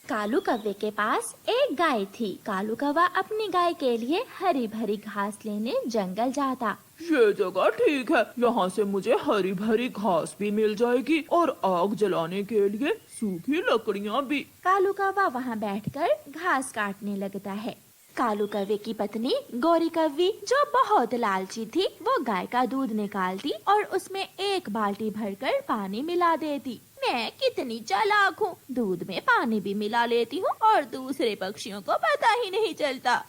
कालू कौवे के पास एक गाय थी। कालू कौवा अपनी गाय के लिए हरी भरी घास लेने जंगल जाता। ये जगह ठीक है, यहाँ से मुझे हरी भरी घास भी मिल जाएगी और आग जलाने के लिए सूखी लकड़ियाँ भी। कालू कौवा वहाँ बैठकर घास काटने लगता है। कालू कौवे की पत्नी गौरी कौवी, जो बहुत लालची थी, वो गाय का दूध निकालती और उसमें एक बाल्टी भरकर पानी मिला देती। मैं कितनी चालाक हूँ, दूध में पानी भी मिला लेती हूँ और दूसरे पक्षियों को पता ही नहीं चलता।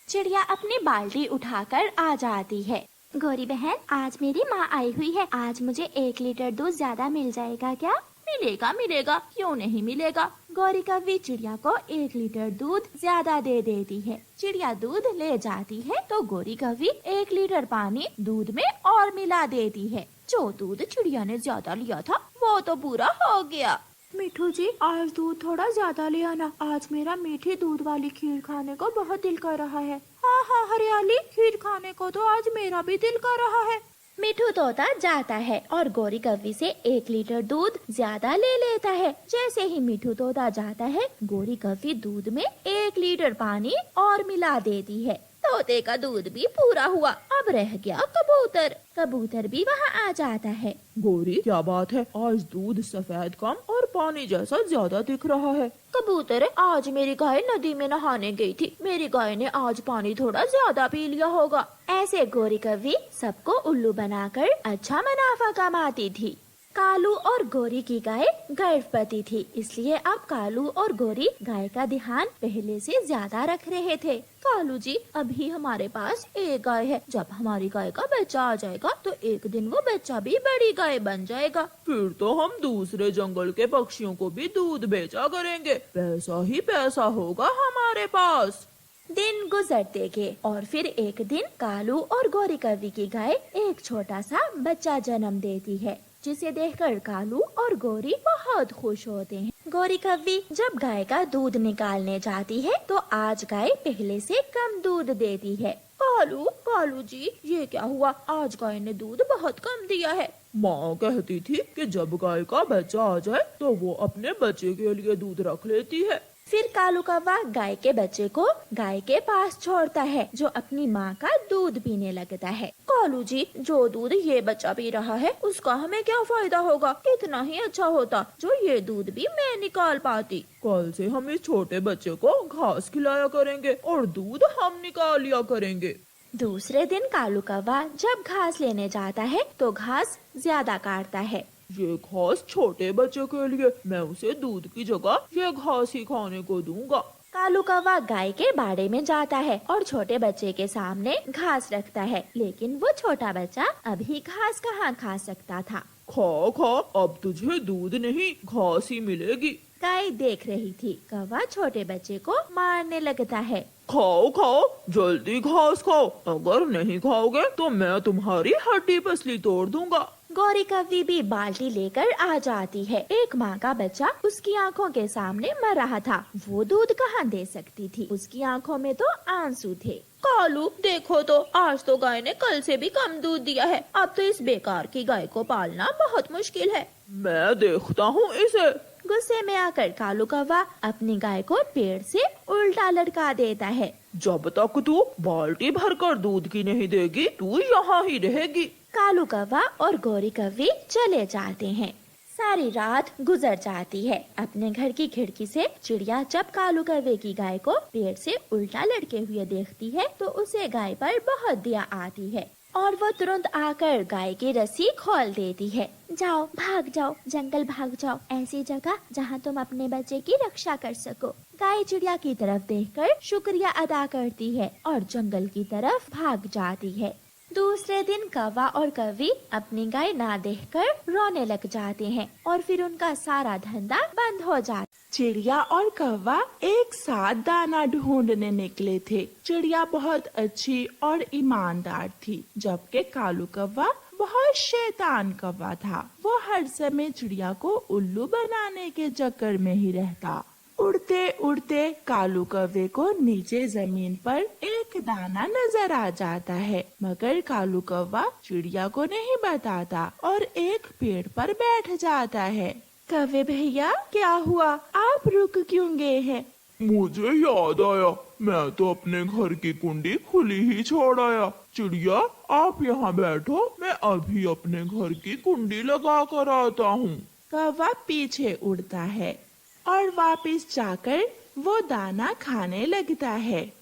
चिड़िया अपनी बाल्टी उठाकर आ जाती है। गौरी बहन, आज मेरी माँ आई हुई है, आज मुझे 1 लीटर दूध ज्यादा मिल जाएगा क्या? मिलेगा मिलेगा, क्यों नहीं मिलेगा। गौरी कौवी चिड़िया को 1 लीटर दूध ज्यादा दे देती है। चिड़िया दूध ले जाती है तो गौरी कौवी 1 लीटर पानी दूध में और मिला देती है। जो दूध चिड़िया ने ज्यादा लिया था वो तो पूरा हो गया। मिठू जी, आज दूध थोड़ा ज्यादा ले आना, आज मेरा मीठी दूध वाली खीर खाने को बहुत दिल कर रहा है। हाँ हाँ हरियाली, खीर खाने को तो आज मेरा भी दिल कर रहा है। मिठू तोता जाता है और गौरी कौवी से 1 लीटर दूध ज्यादा ले लेता है। जैसे ही मिठू तोता जाता है, गौरी कौवी दूध में 1 लीटर पानी और मिला देती है। तोते का दूध भी पूरा हुआ। अब रह गया कबूतर। कबूतर भी वहाँ आ जाता है। गौरी, क्या बात है, आज दूध सफेद कम और पानी जैसा ज्यादा दिख रहा है। कबूतर, आज मेरी गाय नदी में नहाने गई थी, मेरी गाय ने आज पानी थोड़ा ज्यादा पी लिया होगा। ऐसे गौरी कौवी सबको उल्लू बनाकर अच्छा मुनाफा कमाती थी। कालू और गौरी की गाय गर्भवती थी, इसलिए अब कालू और गौरी गाय का ध्यान पहले से ज्यादा रख रहे थे। कालू जी, अभी हमारे पास एक गाय है, जब हमारी गाय का बच्चा आ जाएगा तो एक दिन वो बच्चा भी बड़ी गाय बन जाएगा। फिर तो हम दूसरे जंगल के पक्षियों को भी दूध बेचा करेंगे, पैसा ही पैसा होगा हमारे पास। दिन गुजरते गए और फिर एक दिन कालू और गौरी कौवी की गाय एक छोटा सा बच्चा जन्म देती है, जिसे देखकर कालू और गौरी बहुत खुश होते हैं। गौरी कौवी जब गाय का दूध निकालने जाती है तो आज गाय पहले से कम दूध देती है। कालू जी, ये क्या हुआ, आज गाय ने दूध बहुत कम दिया है। माँ कहती थी कि जब गाय का बच्चा आ जाए तो वो अपने बच्चे के लिए दूध रख लेती है। फिर कालू कौवा गाय के बच्चे को गाय के पास छोड़ता है, जो अपनी माँ का दूध पीने लगता है। कालू जी, जो दूध ये बच्चा पी रहा है उसका हमें क्या फायदा होगा, कितना ही अच्छा होता जो ये दूध भी मैं निकाल पाती। कल से हम इस छोटे बच्चे को घास खिलाया करेंगे और दूध हम निकाल लिया करेंगे। दूसरे दिन कालू कौवा जब घास लेने जाता है तो घास ज्यादा काटता है। ये घास छोटे बच्चे के लिए, मैं उसे दूध की जगह ये घास ही खाने को दूंगा। कालू कौवा गाय के बाड़े में जाता है और छोटे बच्चे के सामने घास रखता है, लेकिन वो छोटा बच्चा अभी घास कहाँ खा सकता था। खा खा, अब तुझे दूध नहीं घास ही मिलेगी। गाय देख रही थी, कौवा छोटे बच्चे को मारने लगता है। खाओ खाओ, जल्दी घास खाओ, अगर नहीं खाओगे तो मैं तुम्हारी हड्डी पसली तोड़ दूंगा। गौरी कौवी भी बाल्टी लेकर आ जाती है। एक माँ का बच्चा उसकी आंखों के सामने मर रहा था, वो दूध कहाँ दे सकती थी, उसकी आंखों में तो आंसू थे। कालू, देखो तो आज तो गाय ने कल से भी कम दूध दिया है, अब तो इस बेकार की गाय को पालना बहुत मुश्किल है। मैं देखता हूँ इसे। गुस्से में आकर कालू कौवा अपनी गाय को पेड़ से उल्टा लटका देता है। जब तक तू बाल्टी भरकर दूध की नहीं देगी, तू यहाँ ही रहेगी। कालू कौवा और गौरी कौवी चले जाते हैं। सारी रात गुजर जाती है। अपने घर की खिड़की से चिड़िया जब कालू कौवे की गाय को पेड़ से उल्टा लटके हुए देखती है तो उसे गाय पर बहुत दया आती है और वो तुरंत आकर गाय की रस्सी खोल देती है। जाओ, भाग जाओ, जंगल भाग जाओ, ऐसी जगह जहाँ तुम अपने बच्चे की रक्षा कर सको। गाय चिड़िया की तरफ देखकर शुक्रिया अदा करती है और जंगल की तरफ भाग जाती है। दूसरे दिन कौवा और कौवी अपनी गाय ना देखकर रोने लग जाते हैं और फिर उनका सारा धंधा बंद हो जाता। चिड़िया और कौवा एक साथ दाना ढूंढने निकले थे। चिड़िया बहुत अच्छी और ईमानदार थी, जबकि कालू कौवा बहुत शैतान कौवा था। वो हर समय चिड़िया को उल्लू बनाने के चक्कर में ही रहता। उड़ते उड़ते कालू कौवे को नीचे जमीन पर एक दाना नजर आ जाता है, मगर कालू कौवा चिड़िया को नहीं बताता और एक पेड़ पर बैठ जाता है। कौवे भैया, क्या हुआ? आप रुक क्यों गए हैं? मुझे याद आया, मैं तो अपने घर की कुंडी खुली ही छोड़ आया। चिड़िया, आप यहाँ बैठो, मैं अभी अपने घर की कुंडी लगा कर आता हूँ। कौवा पीछे उड़ता है और वापस जाकर वो दाना खाने लगता है।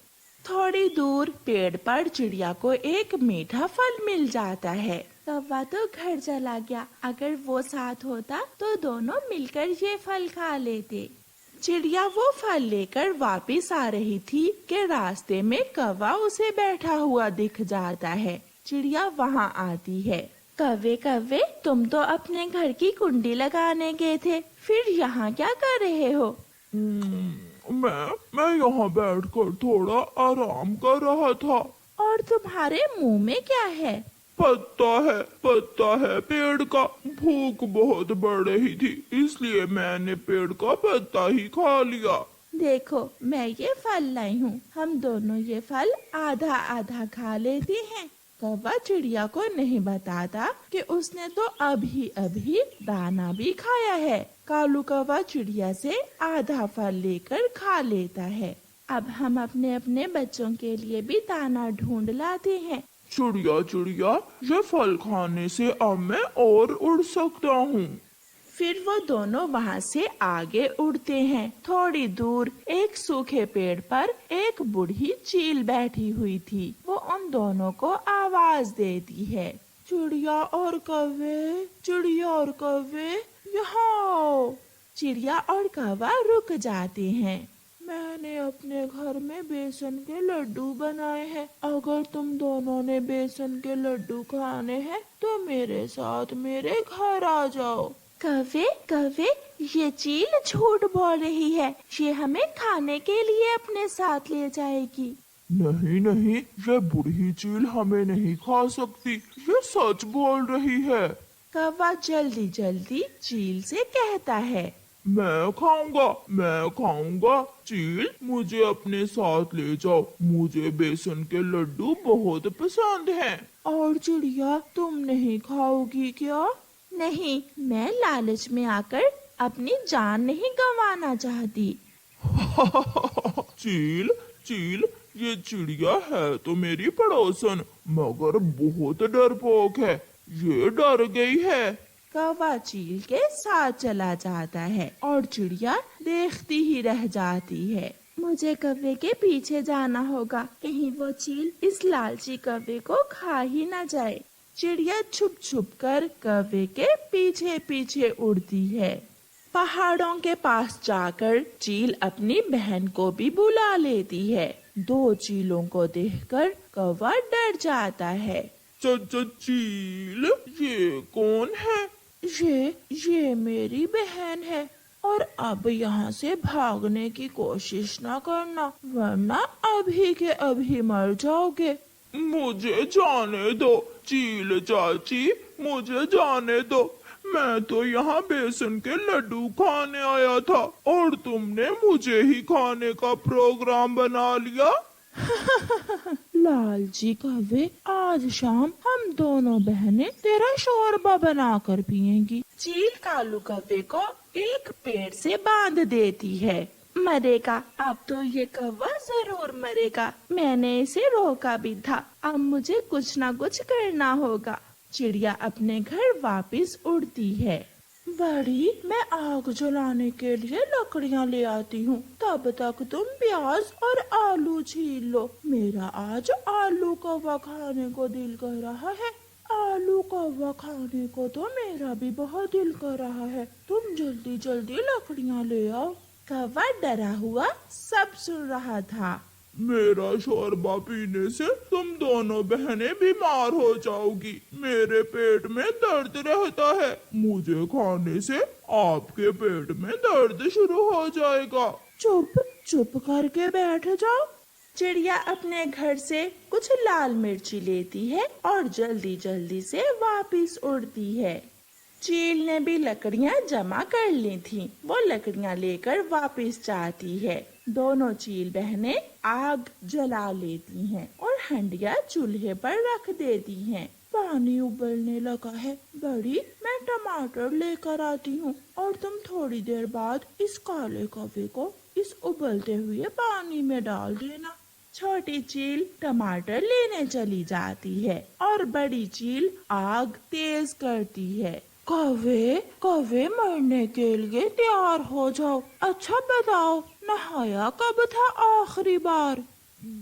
थोड़ी दूर पेड़ पर चिड़िया को एक मीठा फल मिल जाता है। कौवा तो घर चला गया। अगर वो साथ होता तो दोनों मिलकर ये फल खा लेते। चिड़िया वो फल लेकर वापस आ रही थी कि रास्ते में कौवा उसे बैठा हुआ दिख जाता है। चिड़िया वहाँ आती है। कौवे कौवे, तुम तो अपने घर की कुंडी लगाने गए थे, फिर यहाँ क्या कर रहे हो? मैं यहाँ बैठकर थोड़ा आराम कर रहा था। और तुम्हारे मुंह में क्या है? पत्ता है पेड़ का। भूख बहुत बढ़ रही थी, इसलिए मैंने पेड़ का पत्ता ही खा लिया। देखो, मैं ये फल लाई हूँ, हम दोनों ये फल आधा आधा खा लेते हैं। कौवा चिड़िया को नहीं बताता कि उसने तो अभी अभी दाना भी खाया है। कालू कौवा चिड़िया से आधा फल लेकर खा लेता है। अब हम अपने अपने बच्चों के लिए भी दाना ढूंढ लाते हैं। चिड़िया, ये फल खाने से अब मैं और उड़ सकता हूँ। फिर वो दोनों वहाँ से आगे उड़ते हैं। थोड़ी दूर एक सूखे पेड़ पर एक बूढ़ी चील बैठी हुई थी। वो उन दोनों को आवाज देती है, चिड़िया और कौवे, यहाँ आओ। चिड़िया और कौवा रुक जाते हैं। मैंने अपने घर में बेसन के लड्डू बनाए हैं। अगर तुम दोनों ने बेसन के लड्डू खाने हैं तो मेरे साथ मेरे घर आ जाओ। कौवे, ये चील झूठ बोल रही है। ये हमें खाने के लिए अपने साथ ले जाएगी। नहीं, ये बूढ़ी चील हमें नहीं खा सकती, ये सच बोल रही है। कौवा जल्दी जल्दी चील से कहता है, मैं खाऊंगा। चील, मुझे अपने साथ ले जाओ, मुझे बेसन के लड्डू बहुत पसंद हैं। और चिड़िया, तुम नहीं खाओगी क्या? नहीं, मैं लालच में आकर अपनी जान नहीं गंवाना चाहती। चील, ये चिड़िया है तो मेरी पड़ोसन, मगर बहुत डरपोक है। ये डर गई है। कौवा चील के साथ चला जाता है और चिड़िया देखती ही रह जाती है। मुझे कौवे के पीछे जाना होगा, कहीं वो चील इस लालची कौवे को खा ही न जाए। चिड़िया छुप छुप कर कौवे के पीछे पीछे उड़ती है। पहाड़ों के पास जाकर चील अपनी बहन को भी बुला लेती है। दो चीलों को देखकर कौवा डर जाता है। चील, ये कौन है? ये मेरी बहन है, और अब यहाँ से भागने की कोशिश न करना, वरना अभी के अभी मर जाओगे। मुझे जाने दो चील चाची, मुझे जाने दो। मैं तो यहाँ बेसन के लड्डू खाने आया था और तुमने मुझे ही खाने का प्रोग्राम बना लिया। लालची कौवे, आज शाम हम दोनों बहनें तेरा शोरबा बनाकर पिएंगी। चील कालू कौवे को एक पेड़ से बांध देती है। मरेगा, अब तो ये कौवा जरूर मरेगा। मैंने इसे रोका भी था, अब मुझे कुछ न कुछ करना होगा। चिड़िया अपने घर वापस उड़ती है। बड़ी, मैं आग जलाने के लिए लकड़ियाँ ले आती हूँ, तब तक तुम प्याज और आलू छील लो। मेरा आज आलू कौवा खाने को दिल कर रहा है। आलू कौवा खाने को तो मेरा भी बहुत दिल कर रहा है। तुम जल्दी जल्दी लकड़ियाँ ले आओ। कौवा डरा हुआ सब सुन रहा था। मेरा शोरबा पीने से तुम दोनों बहनें बीमार हो जाओगी। मेरे पेट में दर्द रहता है, मुझे खाने से आपके पेट में दर्द शुरू हो जाएगा। चुप करके बैठ जाओ। चिड़िया अपने घर से कुछ लाल मिर्ची लेती है और जल्दी जल्दी से वापस उड़ती है। चील ने भी लकड़ियाँ जमा कर ली थीं। वो लकड़ियाँ लेकर वापस जाती है। दोनों चील बहनें आग जला लेती हैं और हंडिया चूल्हे पर रख देती हैं। पानी उबलने लगा है, बड़ी, मैं टमाटर लेकर आती हूँ और तुम थोड़ी देर बाद इस काले कौवे को इस उबलते हुए पानी में डाल देना। छोटी चील टमाटर लेने चली जाती है और बड़ी चील आग तेज करती है। कौवे, कौवे मरने के लिए तैयार हो जाओ। अच्छा बताओ, नहाया कब था आखिरी बार?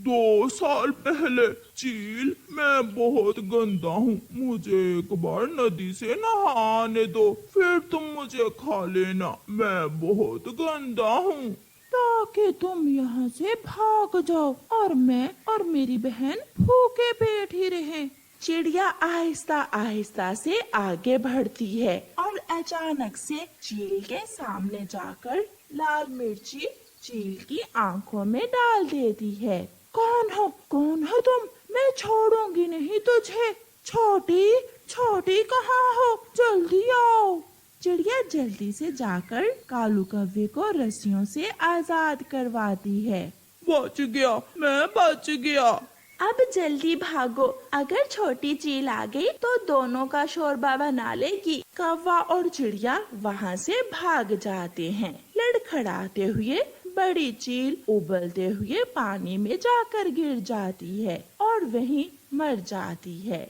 2 साल पहले। चील, मैं बहुत गंदा हूँ, मुझे एक बार नदी से नहाने दो, फिर तुम मुझे खा लेना, मैं बहुत गंदा हूँ। ताकि तुम यहाँ से भाग जाओ और मैं और मेरी बहन भूखे पेट ही रहें। चिड़िया आहिस्ता आहिस्ता से आगे बढ़ती है और अचानक से चील के सामने जाकर लाल मिर्ची चील की आंखों में डाल देती है। कौन हो तुम? मैं छोड़ूंगी नहीं तुझे। छोटी, छोटी कहाँ हो? जल्दी आओ। चिड़िया जल्दी से जाकर कालू कौवे को रस्सियों से आजाद करवाती है। बच गया, मैं बच गया। अब जल्दी भागो, अगर छोटी चील आ गई तो दोनों का शोरबा बना लेगी। कौवा और चिड़िया वहाँ से भाग जाते हैं। लड़खड़ाते हुए बड़ी चील उबलते हुए पानी में जाकर गिर जाती है और वहीं मर जाती है।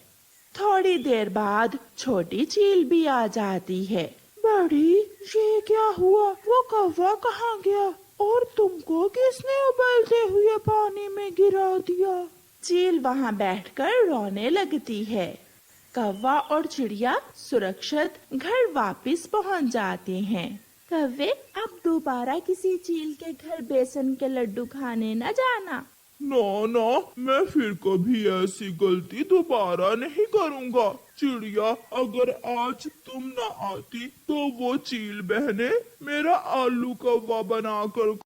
थोड़ी देर बाद छोटी चील भी आ जाती है। बड़ी, ये क्या हुआ? वो कौवा कहाँ गया और तुमको किसने उबलते हुए पानी में गिरा दिया? चील वहाँ बैठकर रोने लगती है। कौवा और चिड़िया सुरक्षित घर वापस पहुँच जाते हैं। कौवे, अब दोबारा किसी चील के घर बेसन के लड्डू खाने न जाना। ना, मैं फिर कभी ऐसी गलती दोबारा नहीं करूँगा। चिड़िया, अगर आज तुम न आती तो वो चील बहने मेरा आलू कौवा बनाकर